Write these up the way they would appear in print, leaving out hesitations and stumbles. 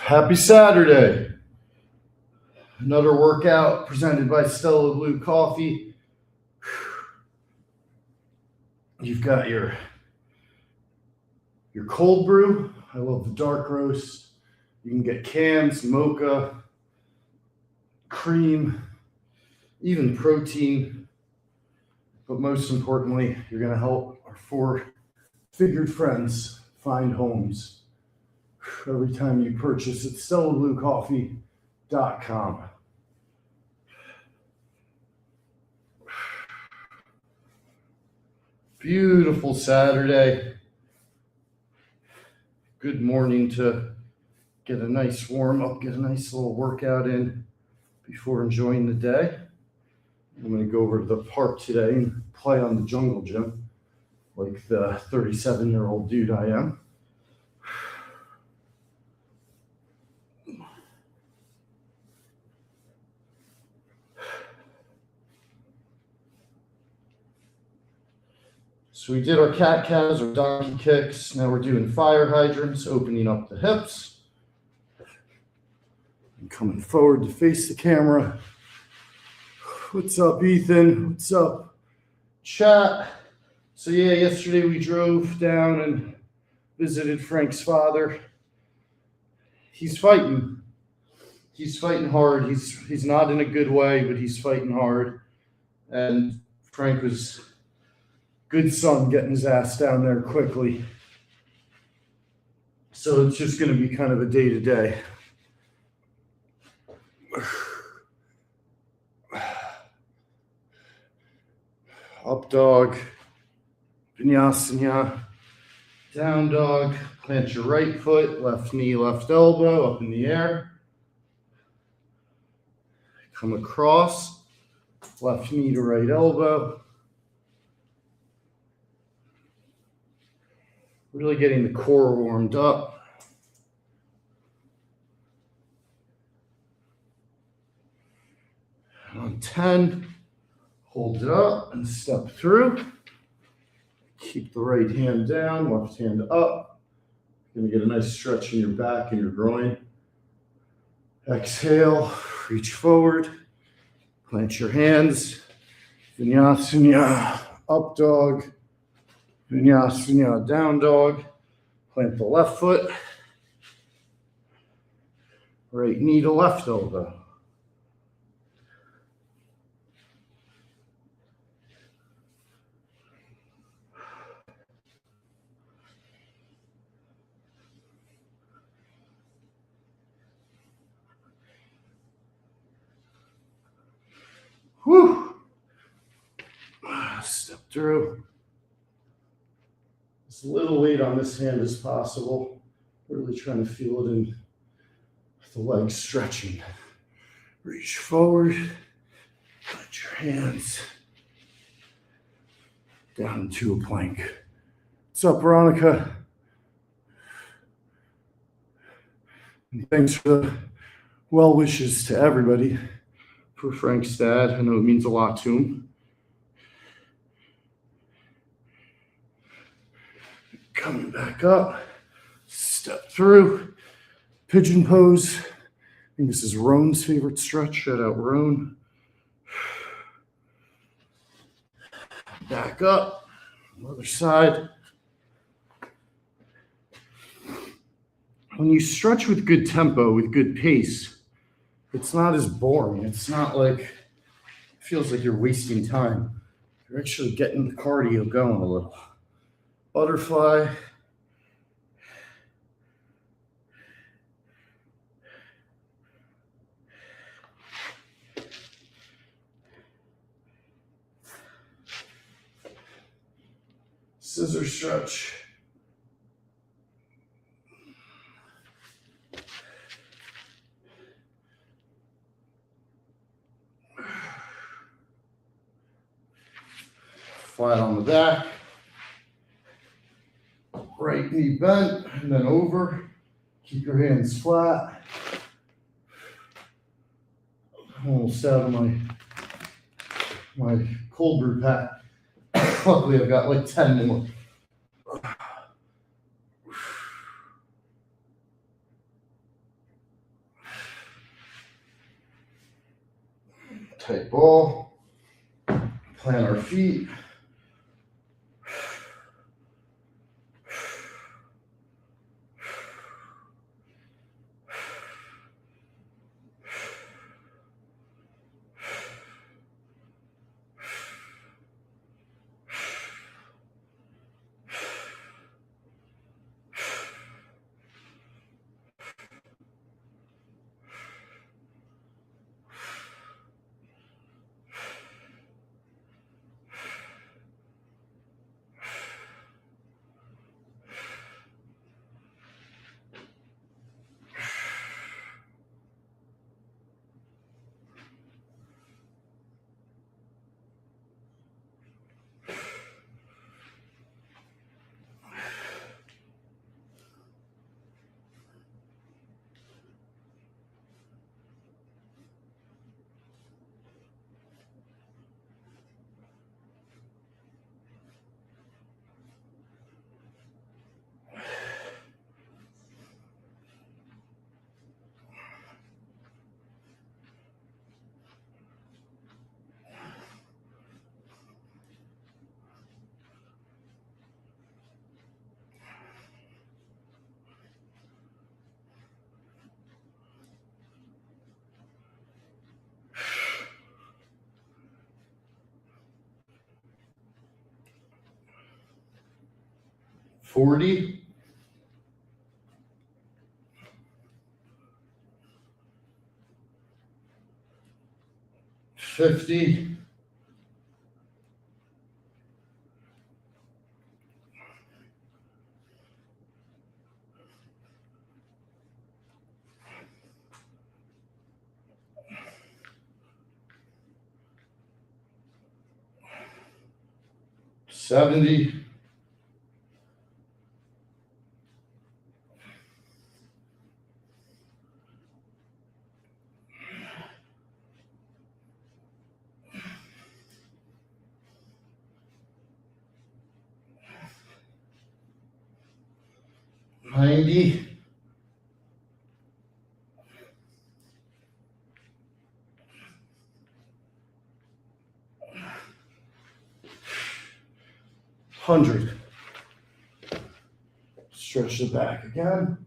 Happy Saturday. Another workout presented by Stella Blue Coffee. You've got your cold brew. I love the dark roast. You can get cans, mocha, cream, even protein. But most importantly, you're going to help our four-figured friends find homes every time you purchase at StellaBlueCoffee.com. Beautiful Saturday. Good morning to get a nice warm up, get a nice little workout in before enjoying the day. I'm going to go over to the park today and play on the jungle gym like the 37-year-old dude I am. So we did our cat cows or donkey kicks. Now we're doing fire hydrants, opening up the hips. And coming forward to face the camera. What's up, Ethan? What's up, chat? So yeah, yesterday we drove down and visited Frank's father. He's fighting. He's fighting hard. He's not in a good way, but he's fighting hard. And Frank was good son getting his ass down there quickly. So it's just going to be kind of a day-to-day. Up dog, vinyasana, down dog, plant your right foot, left knee, left elbow, up in the air. Come across, left knee to right elbow. Really getting the core warmed up. On 10, hold it up and step through. Keep the right hand down, left hand up. You're gonna get a nice stretch in your back and your groin. Exhale, reach forward, plant your hands. Vinyasana, up dog. Vinyasana, down dog. Plant the left foot. Right knee to left elbow. Whew. Step through. As little weight on this hand as possible. Really trying to feel it in the legs stretching. Reach forward. Put your hands down into a plank. What's up, Veronica? And thanks for the well wishes to everybody for Frank's dad. I know it means a lot to him. Coming back up, step through, pigeon pose. I think this is Roan's favorite stretch. Shout out Roan. Back up, other side. When you stretch with good tempo, with good pace, it's not as boring. It's not like, it feels like you're wasting time. You're actually getting the cardio going a little. Butterfly. Scissor stretch. Flat on the back. Right knee bent and then over. Keep your hands flat. I'm almost out of my cold brew pack. Luckily, I've got like 10 more. Tight ball. Plant our feet. $40. 50. 70. 90. 100. Stretch the back again.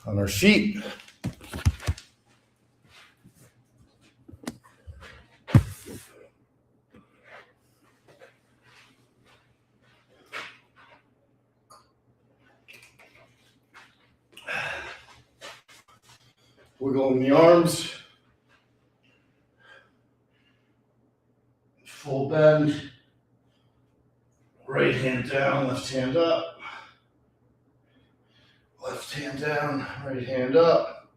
On our feet. Wiggling the arms. Full bend. Right hand down, left hand up. Left hand down, right hand up.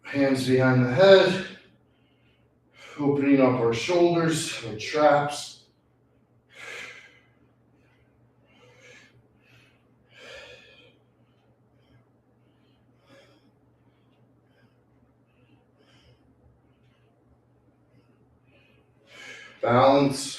Hands behind the head. Opening up our shoulders, our traps. Balance.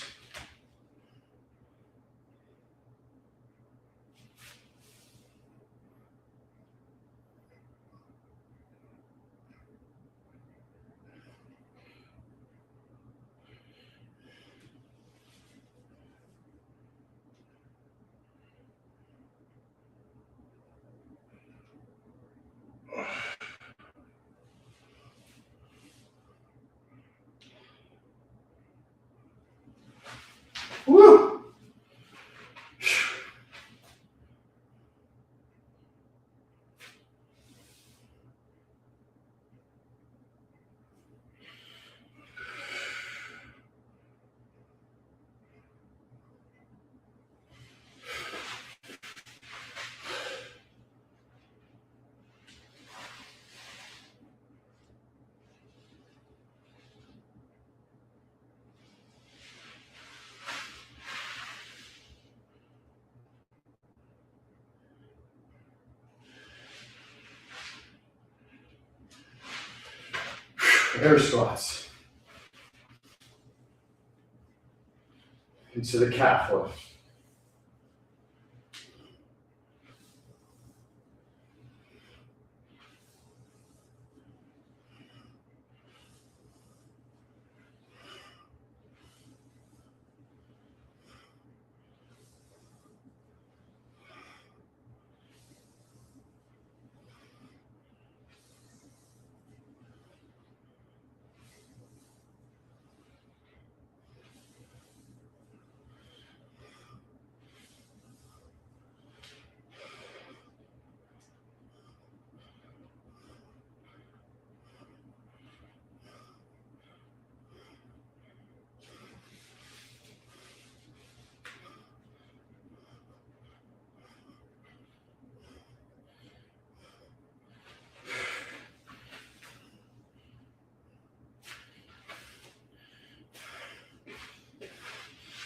Air squats. Into the calf lift.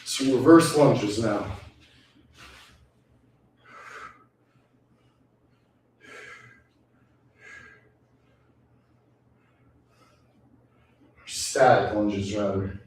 Some reverse lunges now. Static lunges, rather.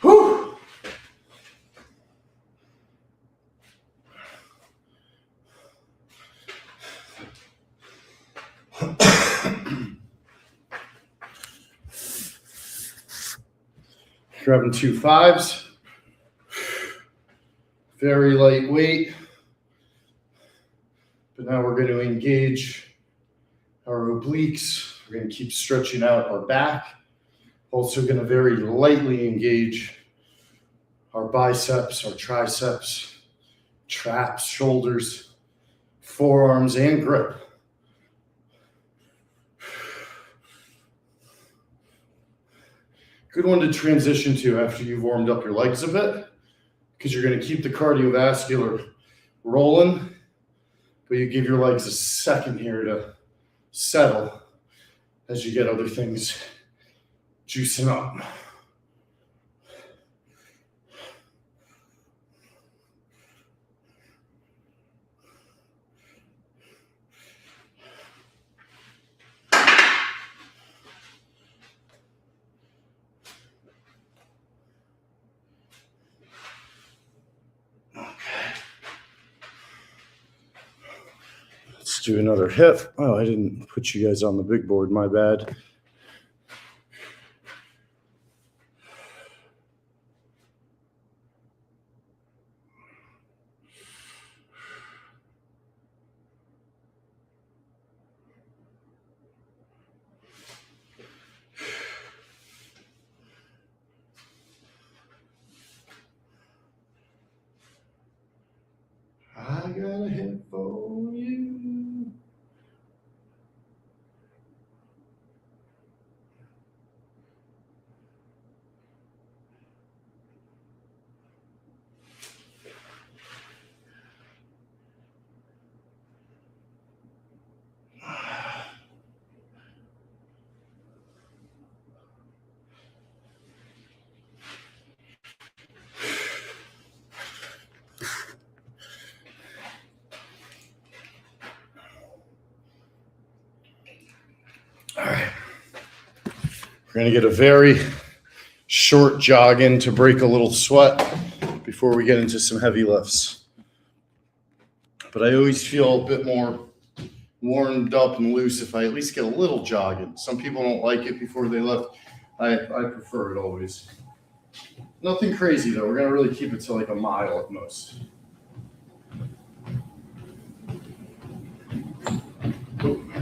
Whew. Grabbing 2 5s. Very lightweight. But now we're going to engage our obliques. We're going to keep stretching out our back. Also going to very lightly engage our biceps, our triceps, traps, shoulders, forearms, and grip. Good one to transition to after you've warmed up your legs a bit, because you're going to keep the cardiovascular rolling, but you give your legs a second here to settle as you get other things juicing up. Let's do another hip. Oh, I didn't put you guys on the big board, my bad. I got a hip for you. All right. We're going to get a very short jog in to break a little sweat before we get into some heavy lifts. But I always feel a bit more warmed up and loose if I at least get a little jog in. Some people don't like it before they lift. I prefer it always. Nothing crazy though. We're going to really keep it to like a mile at most.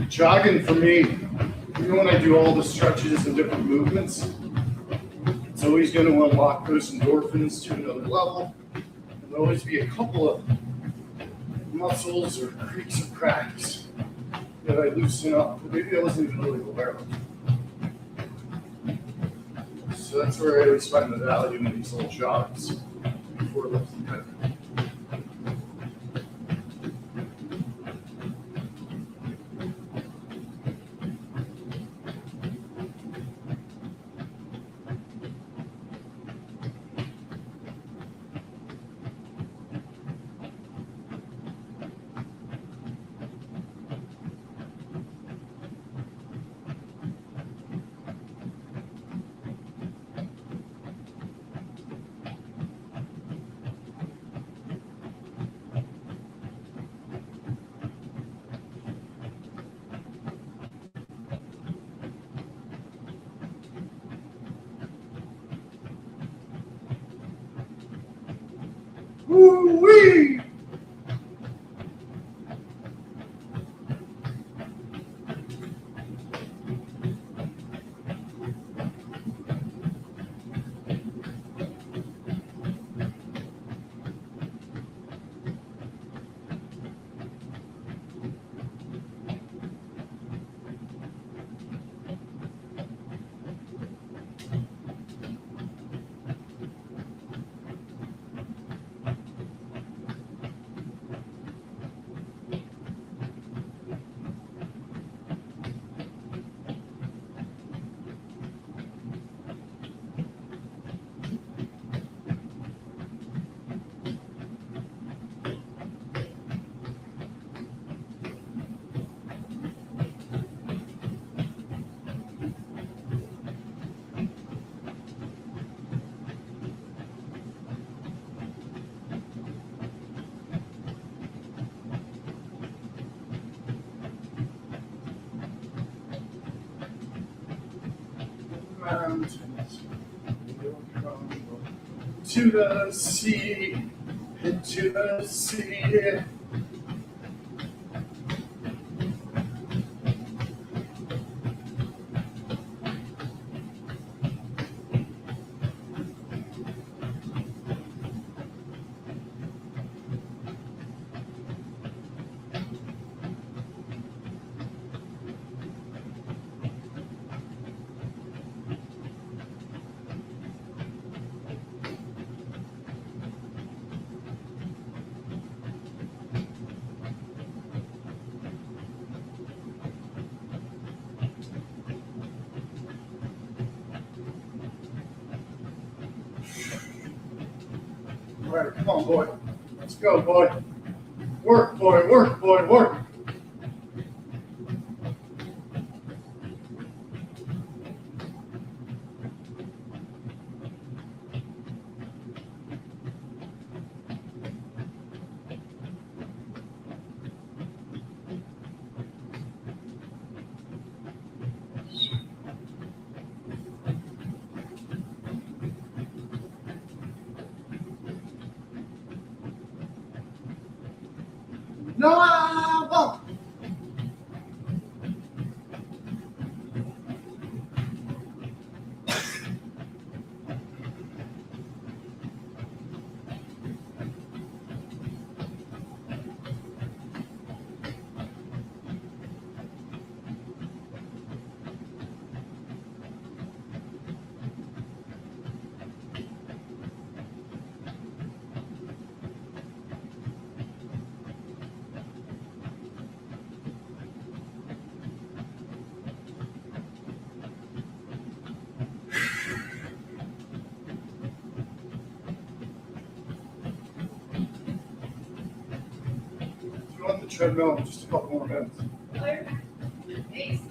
Jogging for me, even when I do all the stretches and different movements, it's always going to unlock those endorphins to another level. There'll always be a couple of muscles or creaks or cracks that I loosen up. Maybe I wasn't even really aware of. So that's where I always find the value in these little jogs before lifting heavy. Woo-wee! Mountains to the sea, into the sea. All right, come on, boy. Let's go, boy. Work, boy, work, boy, work. No, I won't. Go on the treadmill in just a couple more minutes. Thanks.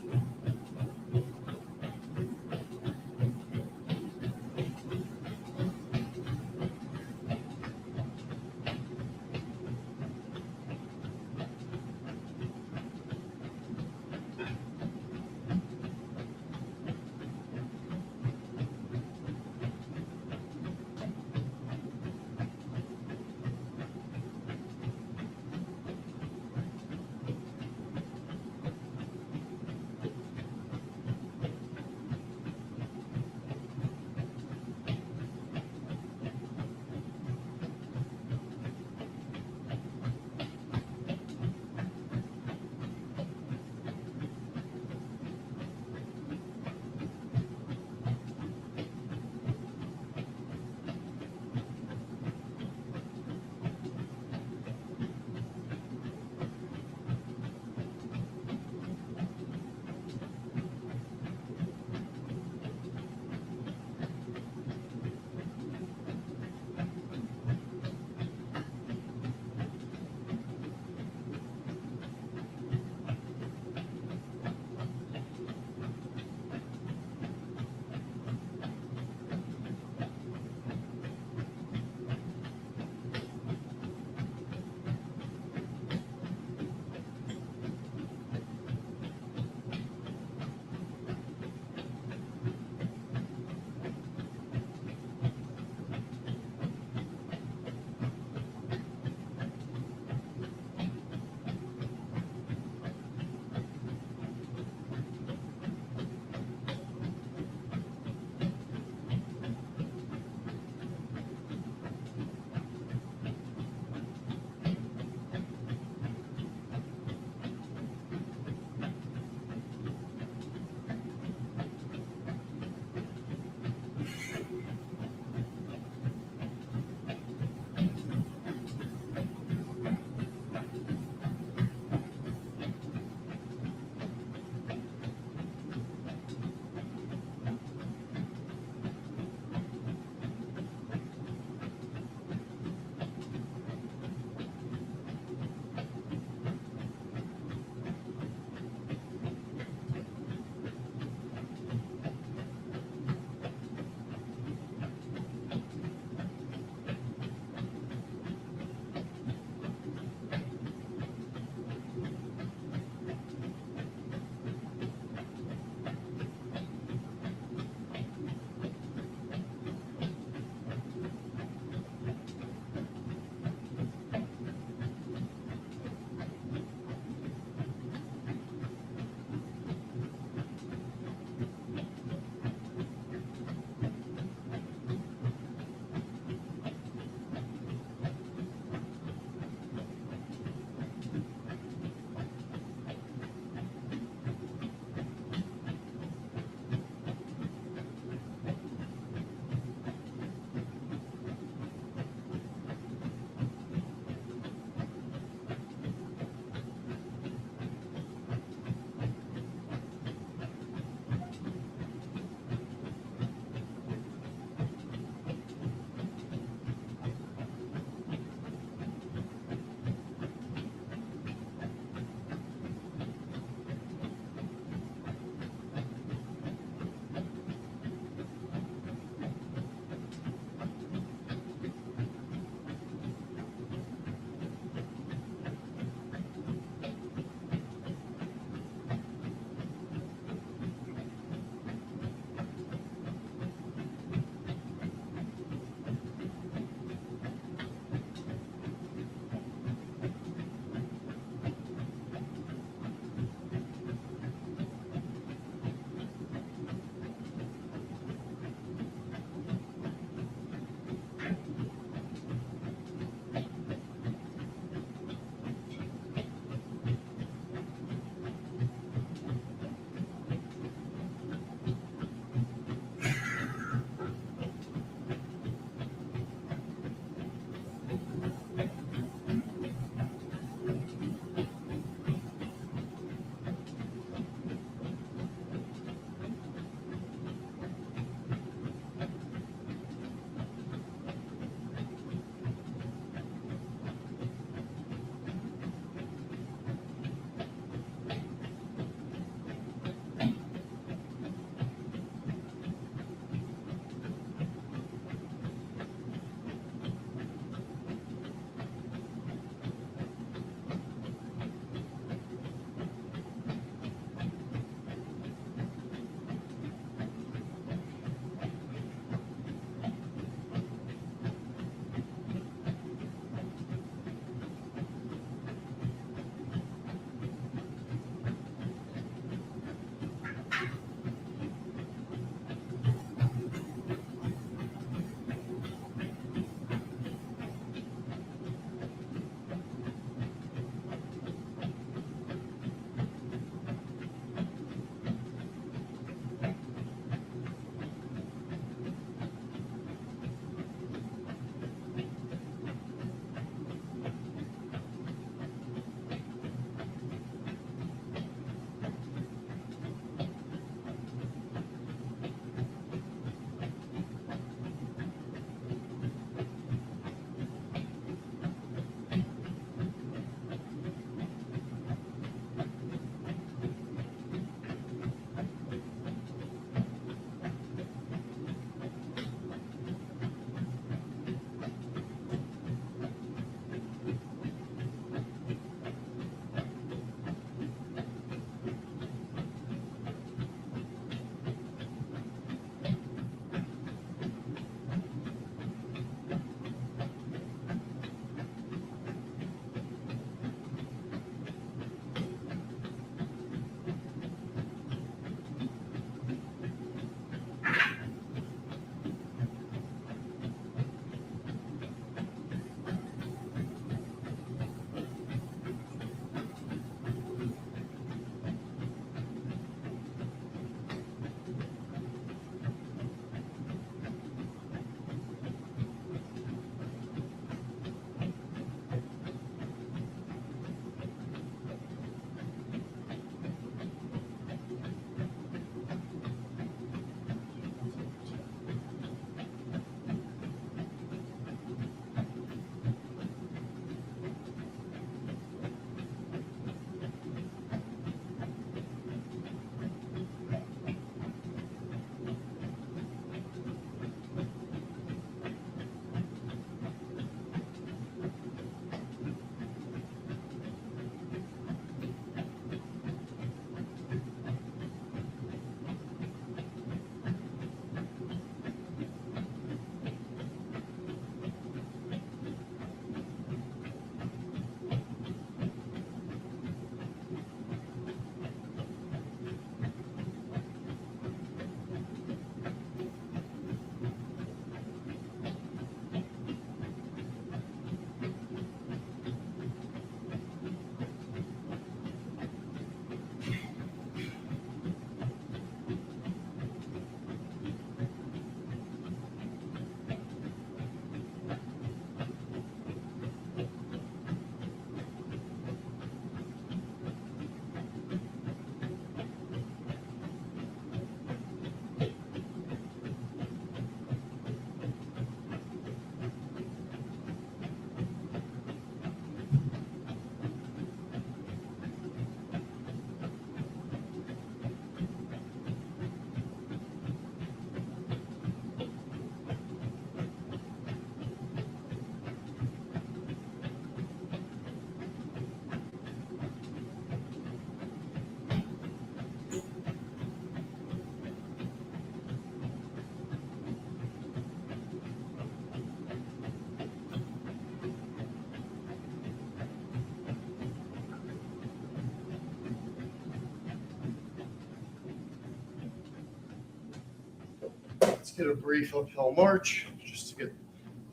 get a brief uphill march just to get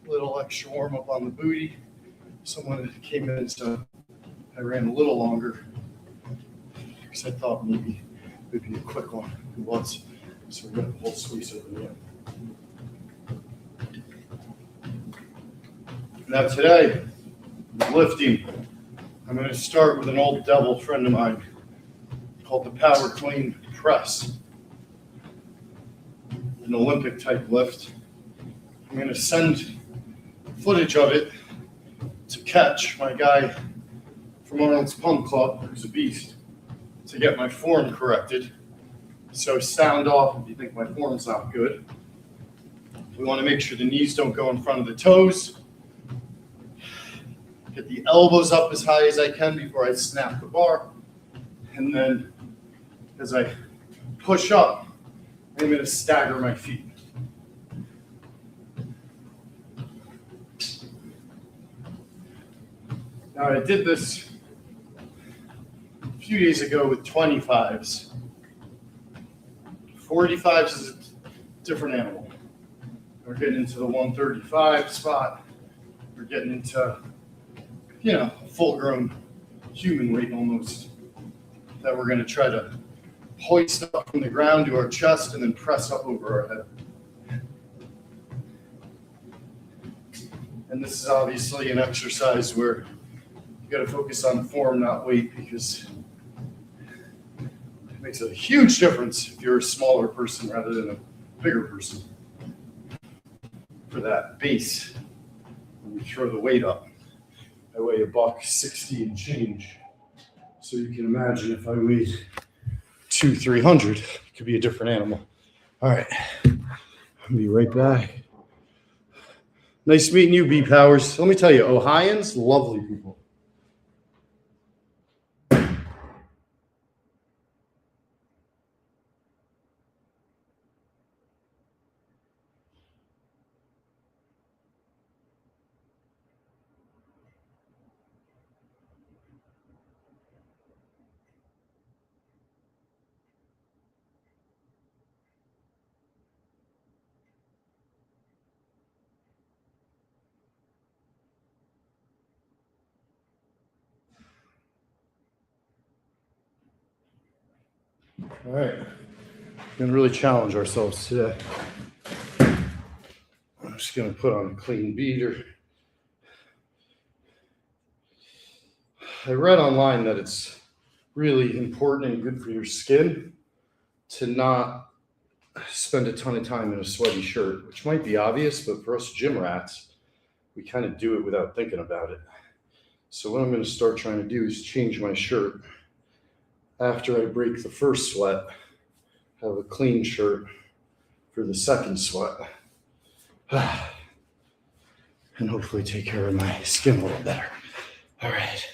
a little extra warm up on the booty. Someone came in, so I ran a little longer because I thought maybe it would be a quick one. It was. So we're going to hold squeeze over the end. Now today, lifting. I'm going to start with an old devil friend of mine called the Power Clean Press. An Olympic type lift. I'm going to send footage of it to Catch, my guy from Arnold's Pump Club, who's a beast, to get my form corrected. So sound off if you think my form's not good. We want to make sure the knees don't go in front of the toes. Get the elbows up as high as I can before I snap the bar. And then as I push up, I'm going to stagger my feet. Now I did this a few days ago with 25s. 45s is a different animal. We're getting into the 135 spot. We're getting into, full-grown human weight almost, that we're going to try to hoist up from the ground to our chest and then press up over our head. And this is obviously an exercise where you got to focus on form, not weight, because it makes a huge difference if you're a smaller person rather than a bigger person for that base when you throw the weight up. I weigh $160 and change. So you can imagine if I weighed 200-300, it could be a different animal. All right, I'll be right back. Nice meeting you, B Powers. Let me tell you, Ohioans, lovely people. All right, we're going to really challenge ourselves today. I'm just going to put on a clean beater. I read online that it's really important and good for your skin to not spend a ton of time in a sweaty shirt, which might be obvious, but for us gym rats, we kind of do it without thinking about it. So what I'm going to start trying to do is change my shirt after I break the first sweat, have a clean shirt for the second sweat, and hopefully take care of my skin a little better. All right.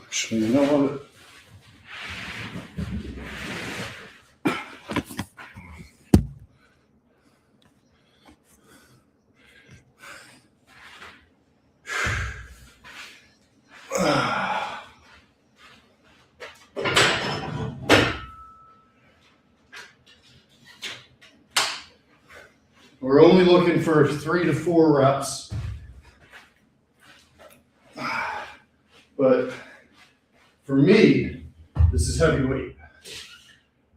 Actually, you know what? We're only looking for 3 to 4 reps. But for me, this is heavyweight.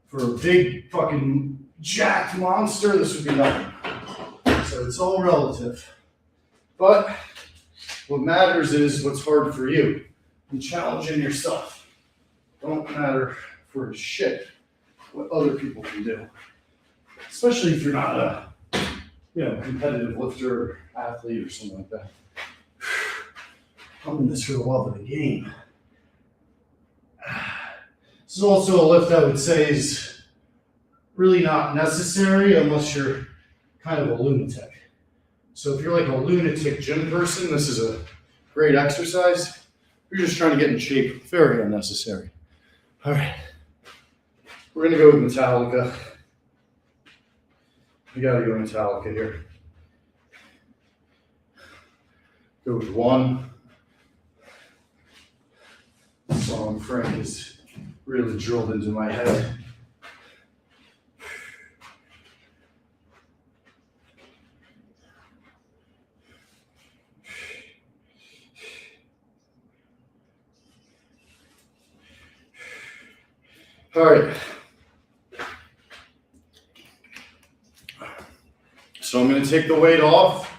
For a big fucking jacked monster, this would be nothing. So it's all relative. But what matters is what's hard for you. And challenging yourself. Don't matter for shit what other people can do. Especially if you're not a competitive lifter or athlete or something like that. I'm in this for the love of the game. This is also a lift I would say is really not necessary unless you're kind of a lunatic. So if you're like a lunatic gym person, this is a great exercise. You're just trying to get in shape. Very unnecessary. All right. We're going to go with Metallica. We got to go Metallica here. Go with 1, one Frank is really drilled into my head. All right. So I'm going to take the weight off.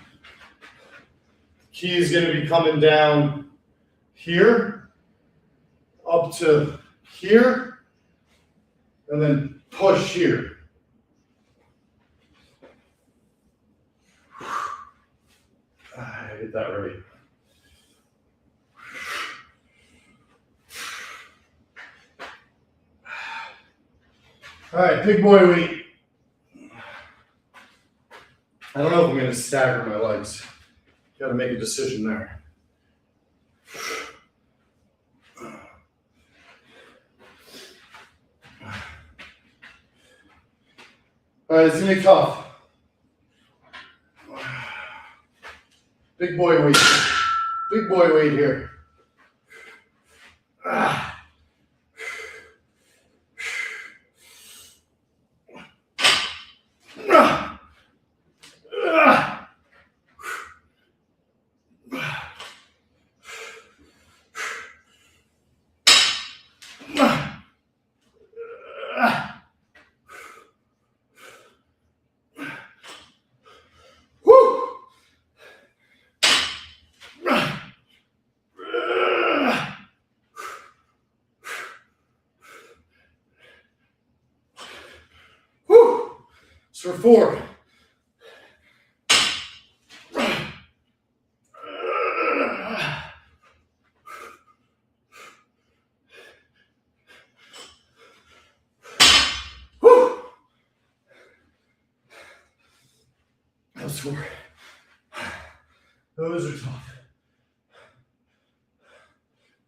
Key is going to be coming down here, up to here, and then push here. I get that right. All right, big boy weight. I don't know if I'm going to stagger my legs. Got to make a decision there. All right, it's going to be tough. Big boy weight. Big boy weight here. For 4. That was 4. Those are tough.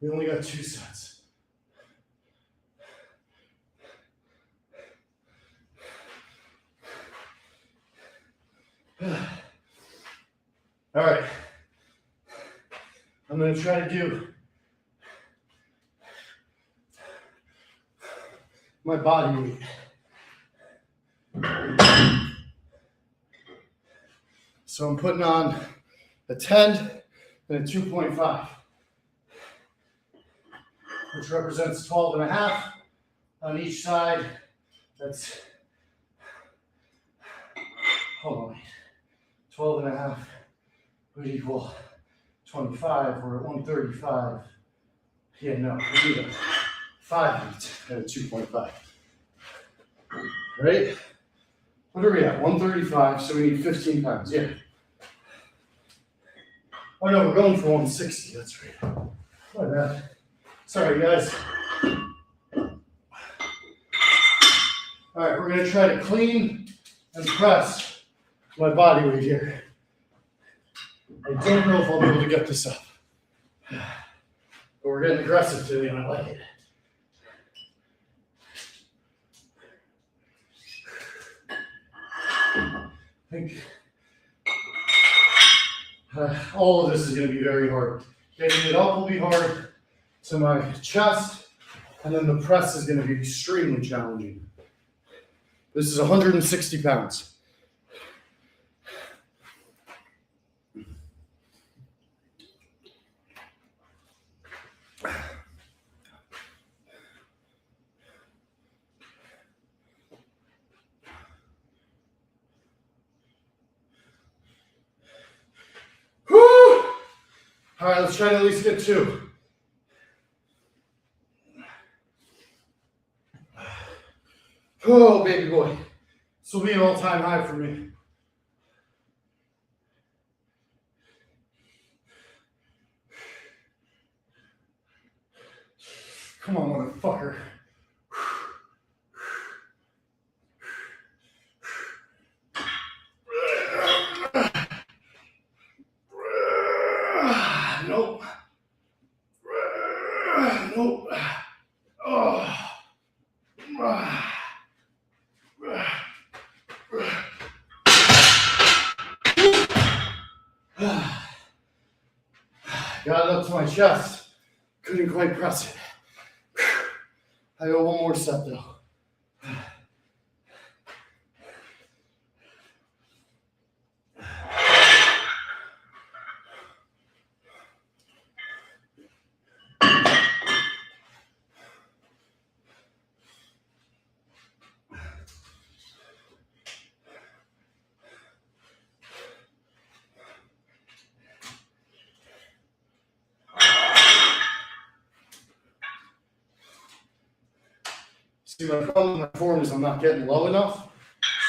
We only got 2 sets. All right, I'm going to try to do my body weight. So I'm putting on a 10 and a 2.5, which represents 12 and a half on each side. That's, hold on, 12 and a half would equal 25. We're at 135. Yeah, no, we need a 5 and a 2.5. Right? What are we at? 135, so we need 15 pounds. Yeah. Oh no, we're going for 160. That's right. My bad. Sorry, guys. All right, we're going to try to clean and press my body weight here. I don't know if I'll be able to get this up. But we're getting aggressive today, and I like it. I think all of this is going to be very hard. Getting it up will be hard to my chest, and then the press is going to be extremely challenging. This is 160 pounds. All right, let's try to at least get 2. Oh, baby boy. This will be an all-time high for me. Come on, motherfucker. Nope. Nope. Oh. Got it up to my chest. Couldn't quite press it. I got one more set though. See, my problem with my form is I'm not getting low enough,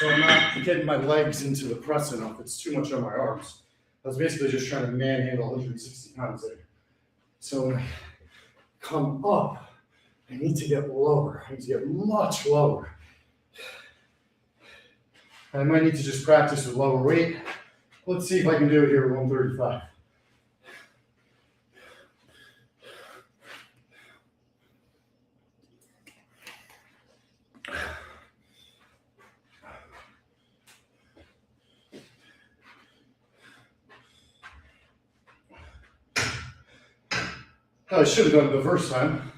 so I'm not getting my legs into the press enough. It's too much on my arms. I was basically just trying to manhandle 160 pounds there. So when I come up, I need to get lower. I need to get much lower. I might need to just practice with lower weight. Let's see if I can do it here with 135. I should have done it the first time.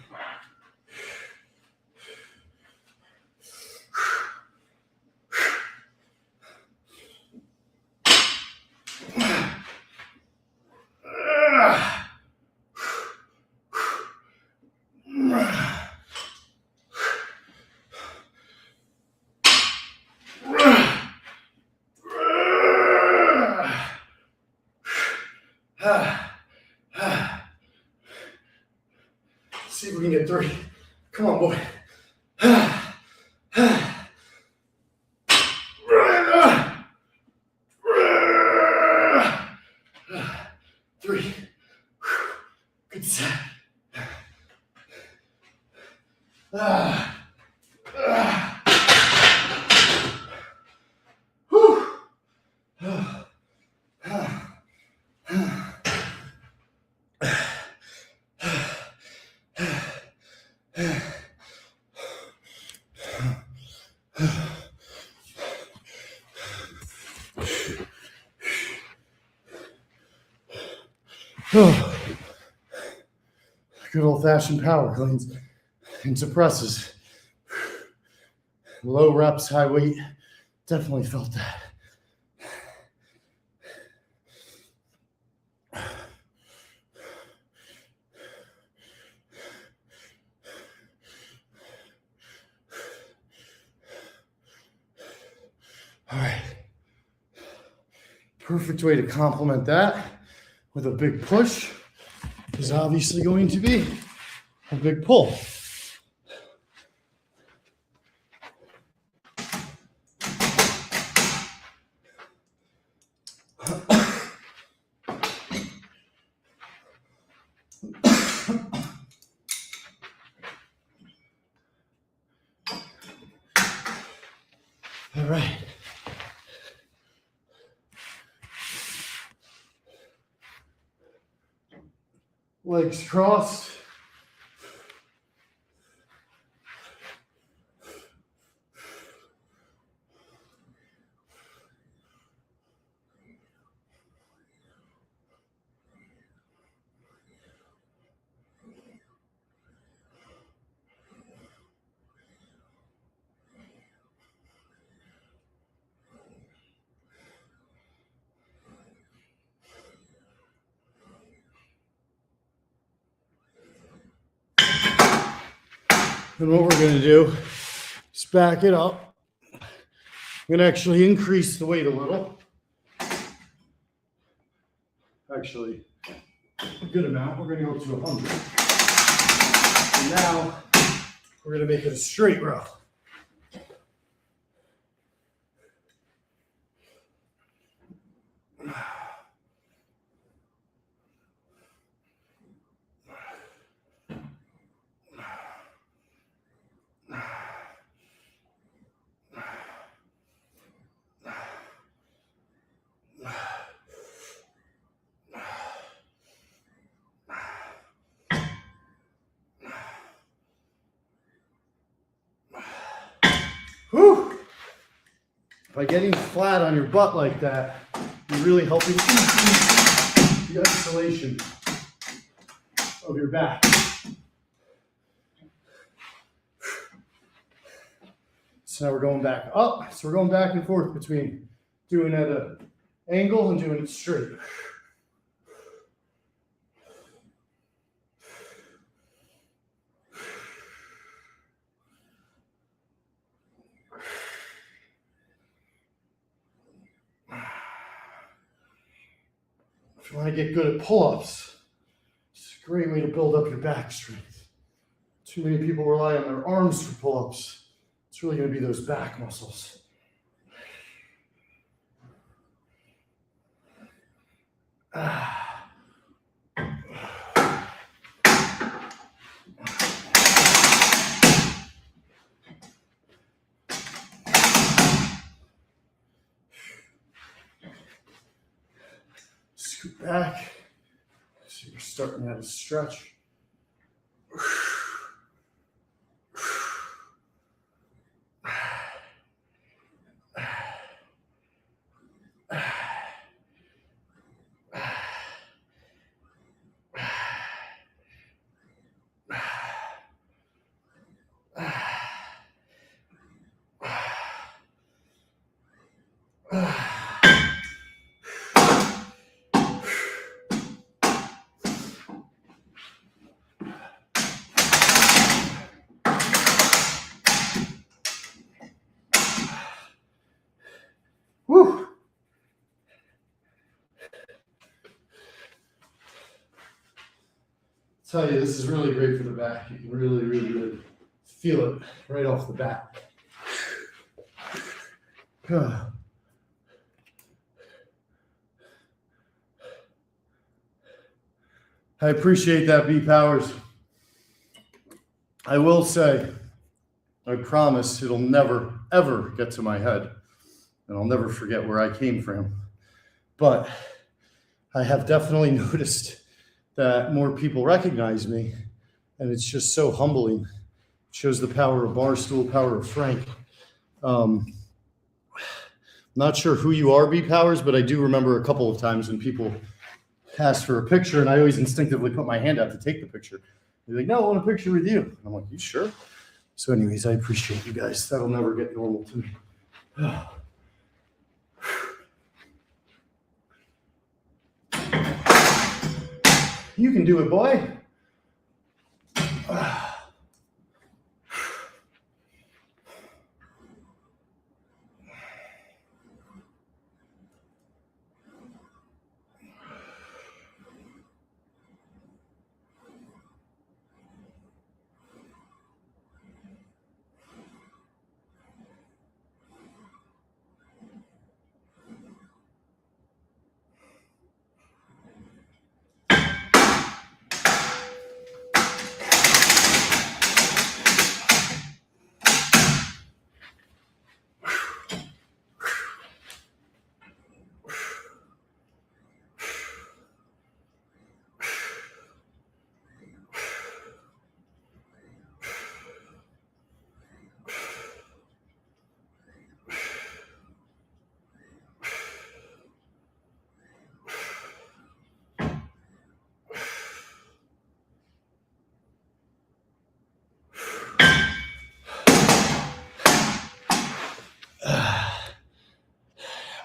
See if we can get 3. Come on, boy. 3. Good set. Good old-fashioned power cleans into presses. Low reps, high weight. Definitely felt that. All right. Perfect way to complement that with a big push is obviously going to be a big pull. All right. Legs crossed. And what we're going to do is back it up. I'm going to actually increase the weight a little. Actually, a good amount. We're going to go to 100. And now we're going to make it a straight row. Whew. By getting flat on your butt like that, you're really helping increase the isolation of your back. So now we're going back up. So we're going back and forth between doing at an angle and doing it straight. If you want to get good at pull-ups, it's a great way to build up your back strength. Too many people rely on their arms for pull-ups. It's really going to be those back muscles. Scoot back. So you're starting out a stretch. Woo! Tell you, this is really great for the back. You can really feel it right off the bat. I appreciate that, B Powers. I will say, I promise it'll never, ever get to my head, and I'll never forget where I came from. But I have definitely noticed that more people recognize me, and it's just so humbling. It shows the power of Barstool, power of Frank. Not sure who you are, B Powers, but I do remember a couple of times when people asked for a picture, and I always instinctively put my hand out to take the picture. They're like, "No, I want a picture with you." And I'm like, "You sure?" So anyways, I appreciate you guys. That'll never get normal to me. You can do it, boy.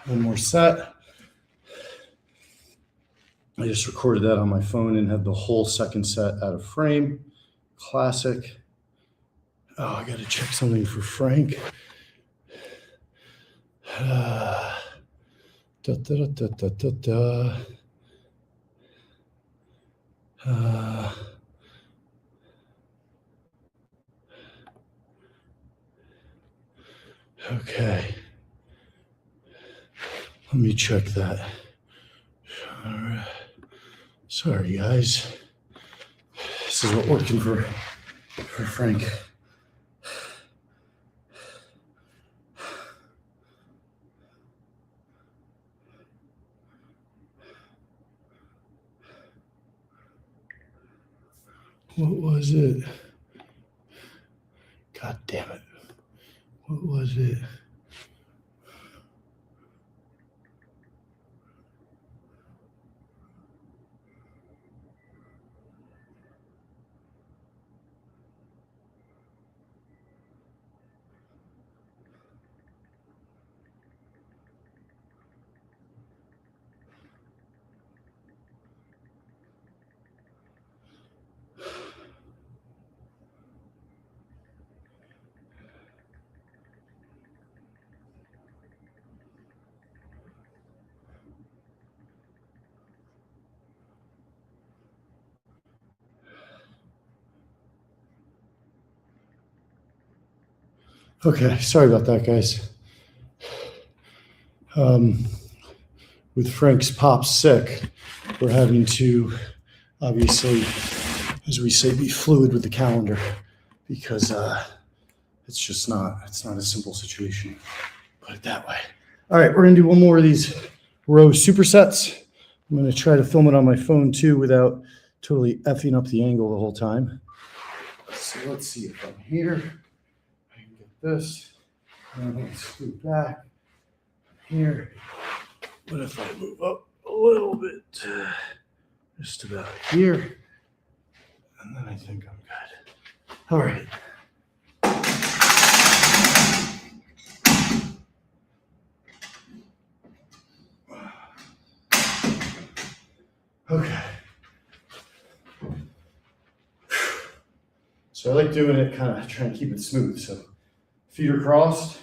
One more set. I just recorded that on my phone and had the whole second set out of frame. Classic. Oh, I got to check something for Frank. Da, da, da, da, da, da, da. Okay. Let me check that. All right. Sorry, guys. This is what working for Frank. What was it? God damn it. What was it? Okay, sorry about that, guys. With Frank's pop sick, we're having to obviously, as we say, be fluid with the calendar because it's not a simple situation. Put it that way. All right, we're gonna do one more of these row supersets. I'm gonna try to film it on my phone too without totally effing up the angle the whole time. So let's see if I'm here. I can get this. And let's scoot back here. What if I move up a little bit? Just about here. And then I think I'm good. All right. Okay. So I like doing it kind of trying to keep it smooth. So feet are crossed.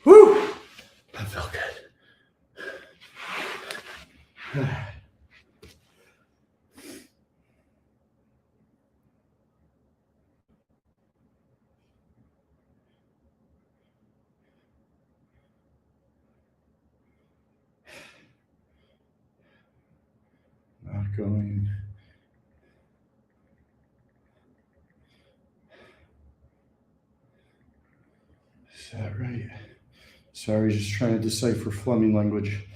Whew! That felt good. Not going. Is that right? Sorry, just trying to decipher Fleming language.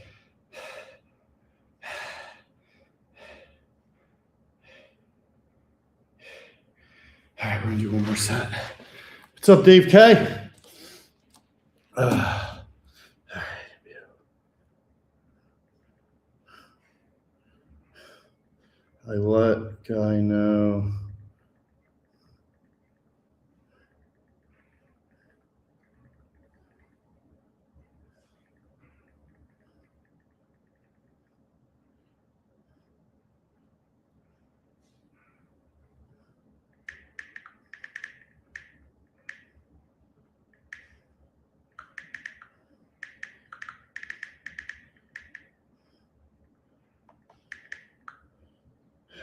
All right, we're gonna do one more set. What's up, Dave K? All right, I let Guy know.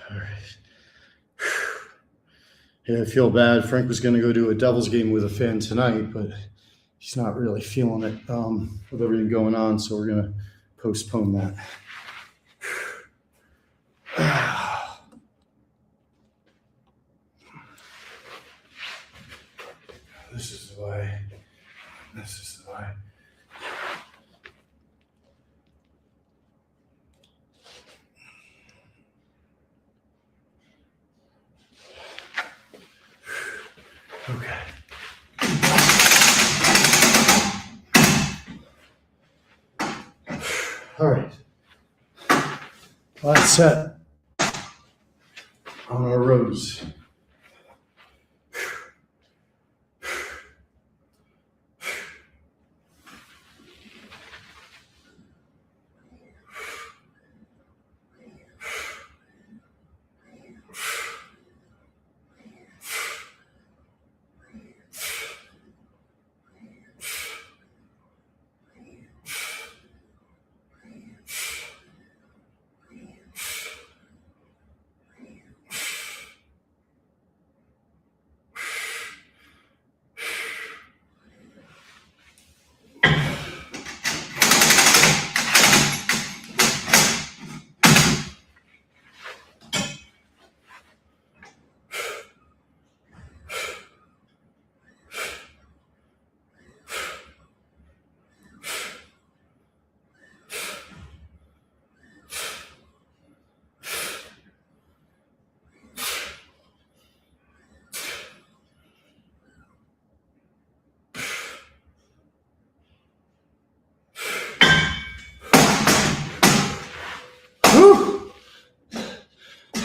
All right. Yeah, I feel bad. Frank was going to go to a Devils game with a fan tonight, but he's not really feeling it with everything going on, so we're going to postpone that. This is the way. This is the way. Okay. All right. Last set on our rows.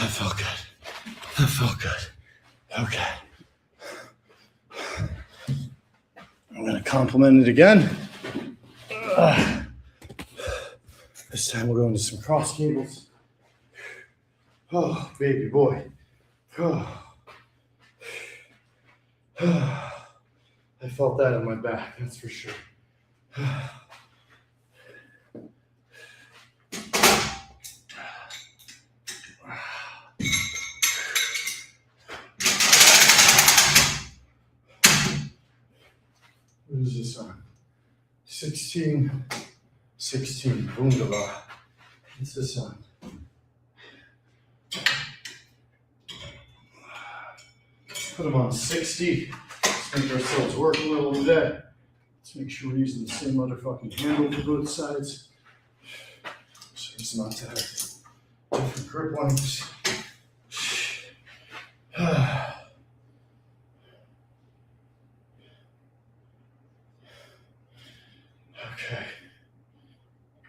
That felt good. That felt good. Okay. I'm going to compliment it again. This time we'll go into some cross cables. Oh, baby boy. Oh. I felt that in my back, that's for sure. What is this on? 16. Wunderbar. What's this on? Put them on 60. Let's make ourselves work a little today. Let's make sure we're using the same motherfucking handle for both sides. So as not to have different grip lengths. Okay.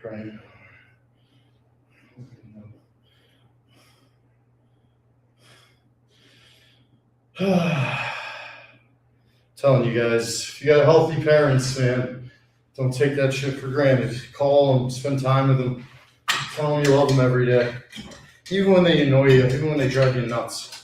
Right. Telling you guys, if you got healthy parents, man, don't take that shit for granted. Call them, spend time with them, tell them you love them every day, even when they annoy you, even when they drive you nuts.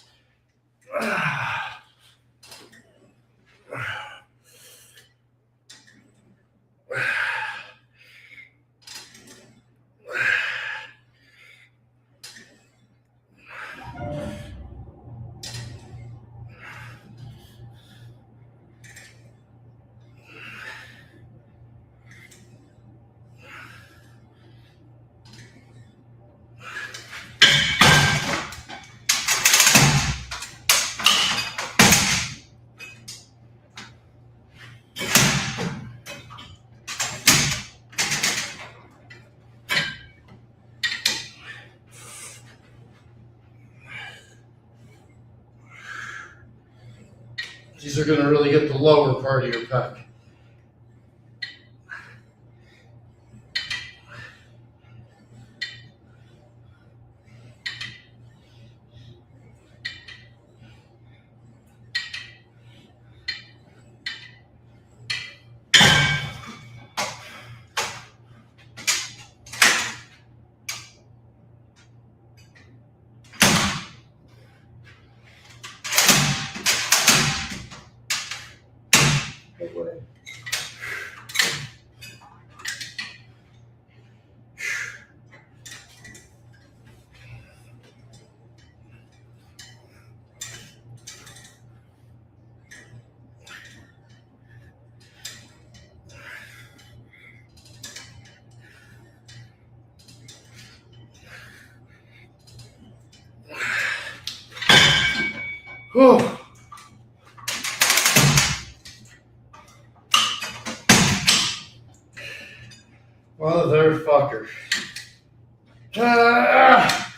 These are going to really get the lower part of your pec. Oh. Motherfucker. Ah.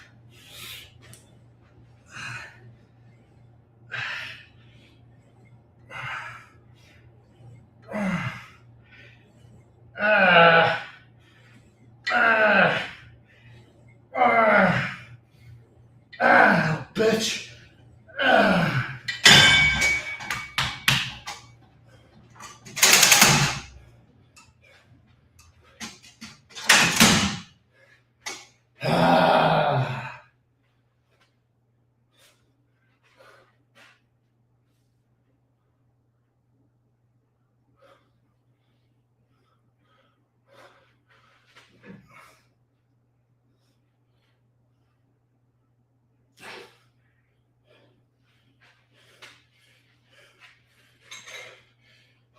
Ah. Ah. Ah. Ah, bitch. Ah. Ah.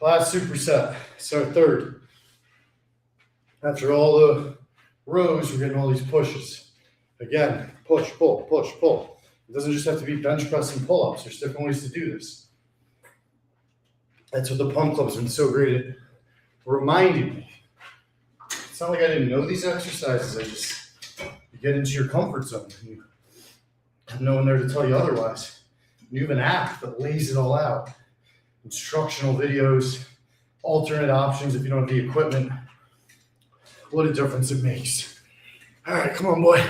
Last superset, so third. After all the rows, we're getting all these pushes. Again, push, pull, push, pull. It doesn't just have to be bench press and pull-ups. There's different ways to do this. That's what the pump club's been so great at reminding me. It's not like I didn't know these exercises. I just, you get into your comfort zone. And you have no one there to tell you otherwise. You have an app that lays it all out. Instructional videos, alternate options if you don't have the equipment. What a difference it makes. All right, come on, boy.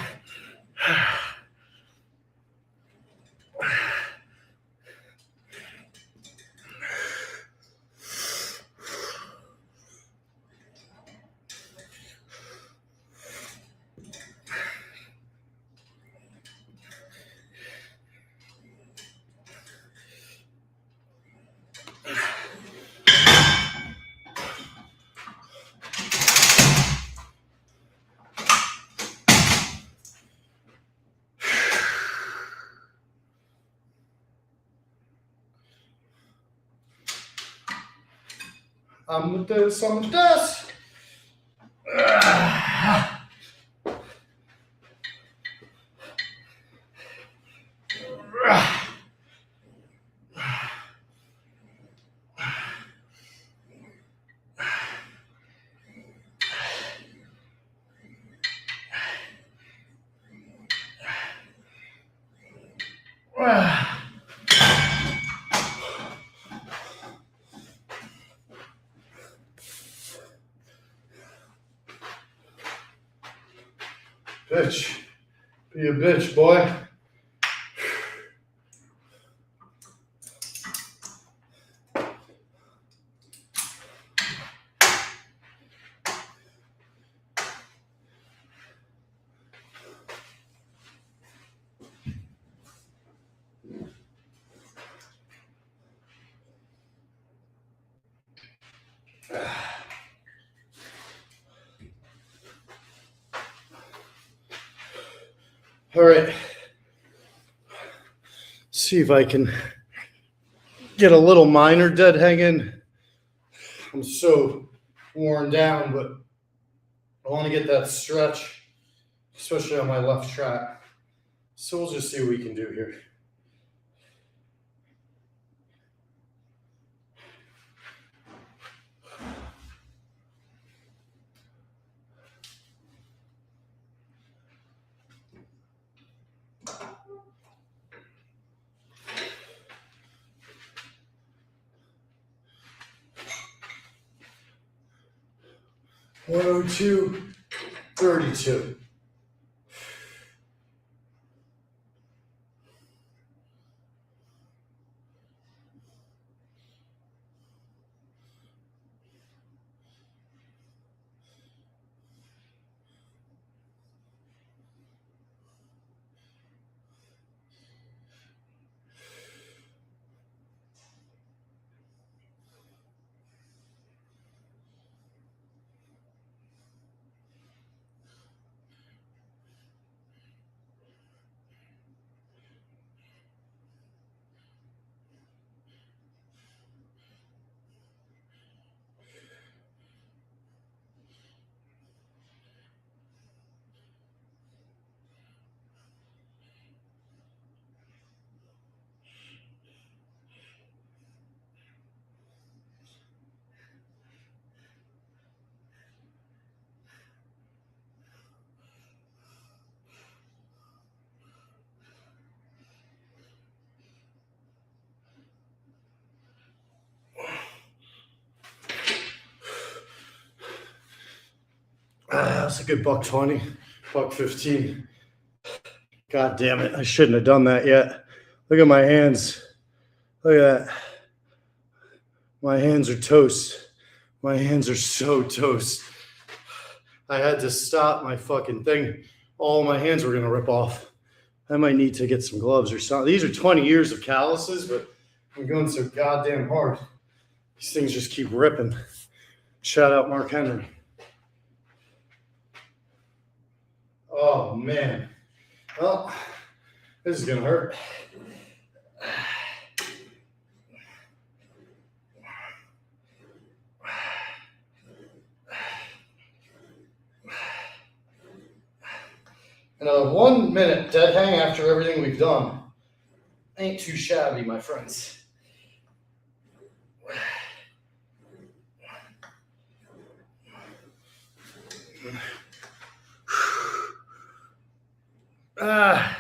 I'm with this, I'm with this. Bitch. Be a bitch, boy. All right. See if I can get a little minor dead hang in. I'm so worn down, but I want to get that stretch, especially on my left track. So we'll just see what we can do here. $102.32. That's a good $1.20, $1.15. God damn it. I shouldn't have done that yet. Look at my hands. Look at that. My hands are toast. My hands are so toast. I had to stop my fucking thing. All my hands were going to rip off. I might need to get some gloves or something. These are 20 years of calluses, but I'm going so goddamn hard. These things just keep ripping. Shout out Mark Henry. Oh, man. Well, this is going to hurt. And a 1 minute dead hang after everything we've done ain't too shabby, my friends. Ah.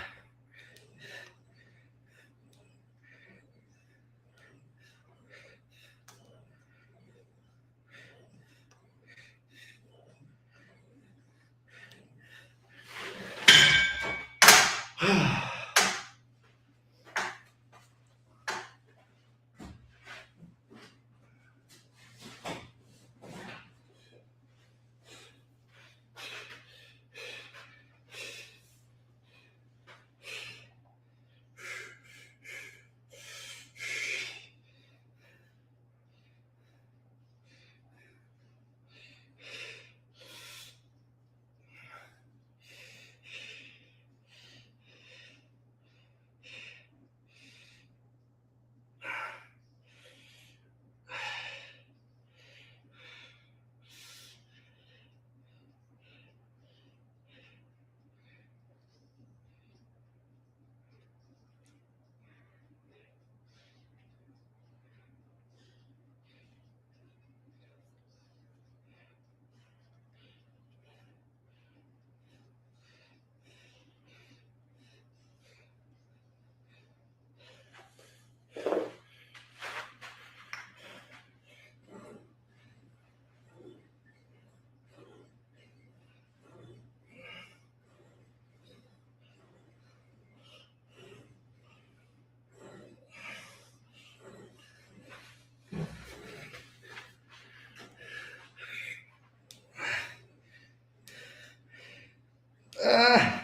Ah.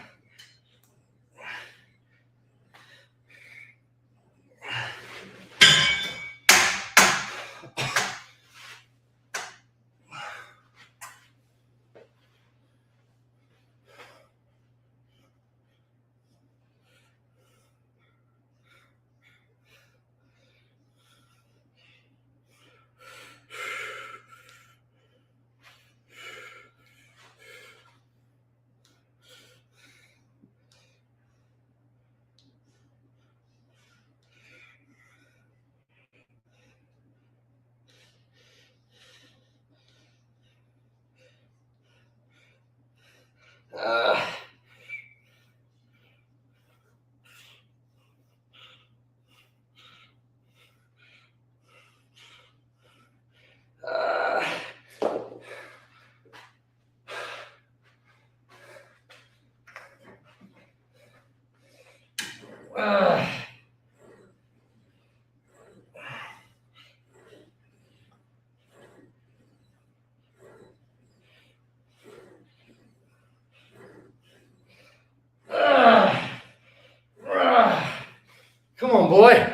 Come on, boy.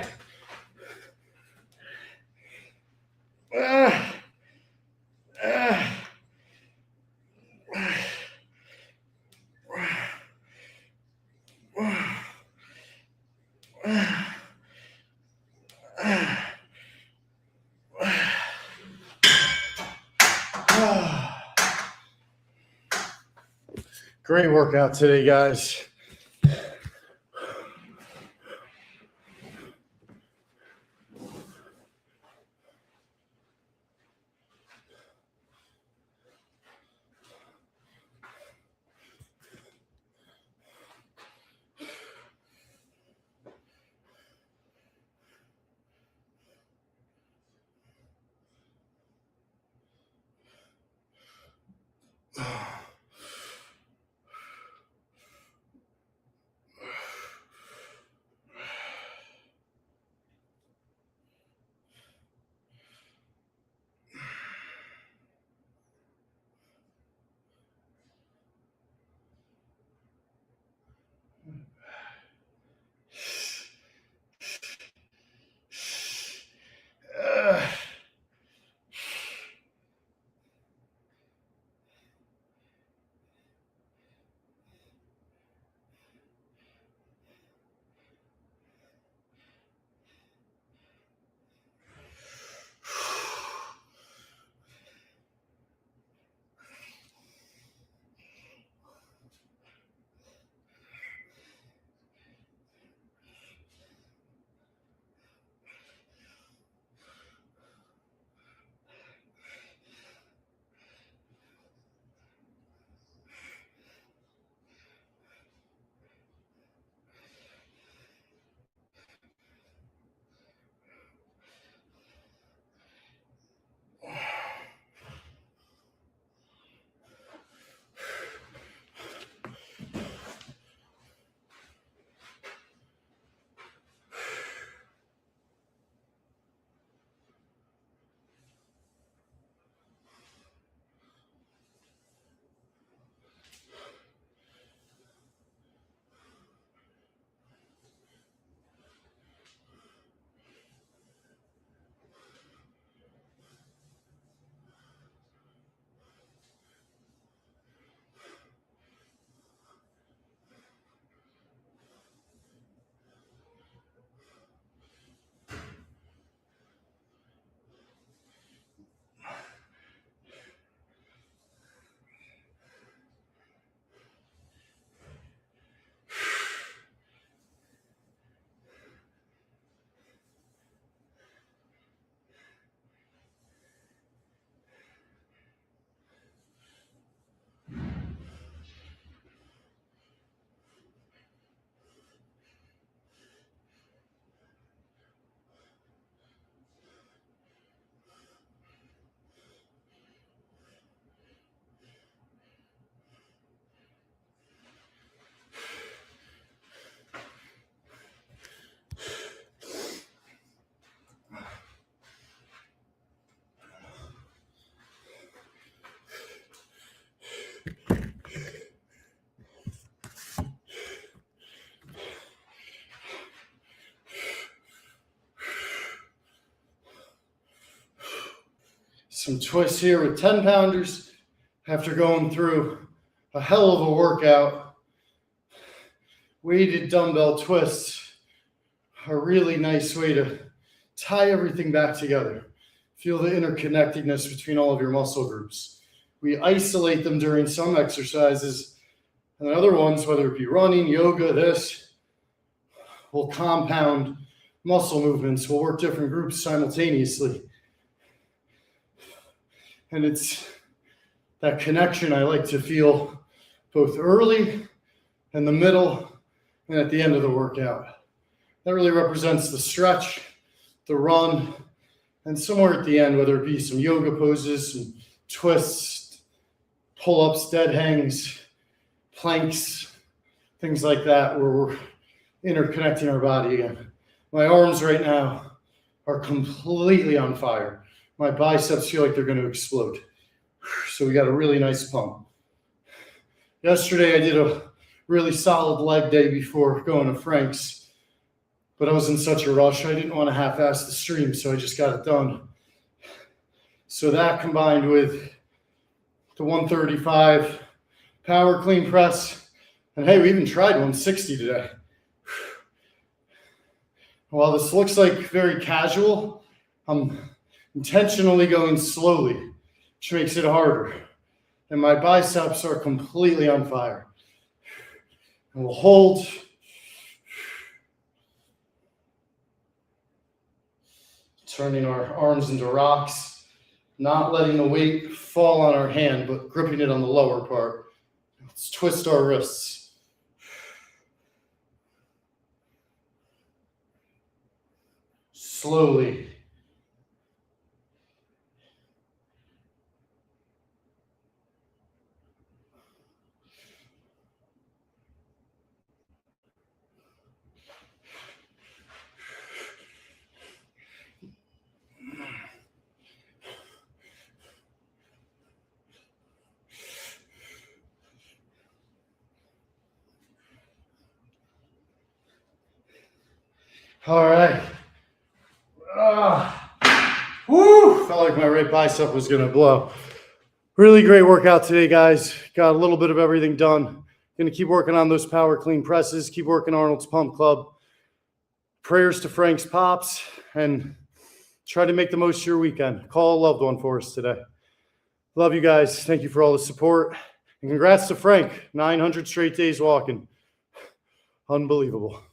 Great workout today, guys. Some twists here with 10 pounders after going through a hell of a workout. Weighted dumbbell twists are a really nice way to tie everything back together. Feel the interconnectedness between all of your muscle groups. We isolate them during some exercises, and other ones, whether it be running, yoga, this, will compound muscle movements. We'll work different groups simultaneously. And it's that connection I like to feel both early, in the middle, and at the end of the workout. That really represents the stretch, the run, and somewhere at the end, whether it be some yoga poses, some twists, pull-ups, dead hangs, planks, things like that, where we're interconnecting our body again. My arms right now are completely on fire. My biceps feel like they're going to explode. So we got a really nice pump. Yesterday, I did a really solid leg day before going to Frank's, but I was in such a rush. I didn't want to half-ass the stream, so I just got it done. So that combined with the 135 power clean press, and hey, we even tried 160 today. While this looks like very casual, I'm intentionally going slowly, which makes it harder. And my biceps are completely on fire. And we'll hold. Turning our arms into rocks, not letting the weight fall on our hand, but gripping it on the lower part. Let's twist our wrists. Slowly. All right. Woo! Felt like my right bicep was going to blow. Really great workout today, guys. Got a little bit of everything done. Going to keep working on those power clean presses. Keep working Arnold's Pump Club. Prayers to Frank's Pops. And try to make the most of your weekend. Call a loved one for us today. Love you guys. Thank you for all the support. And congrats to Frank. 900 straight days walking. Unbelievable.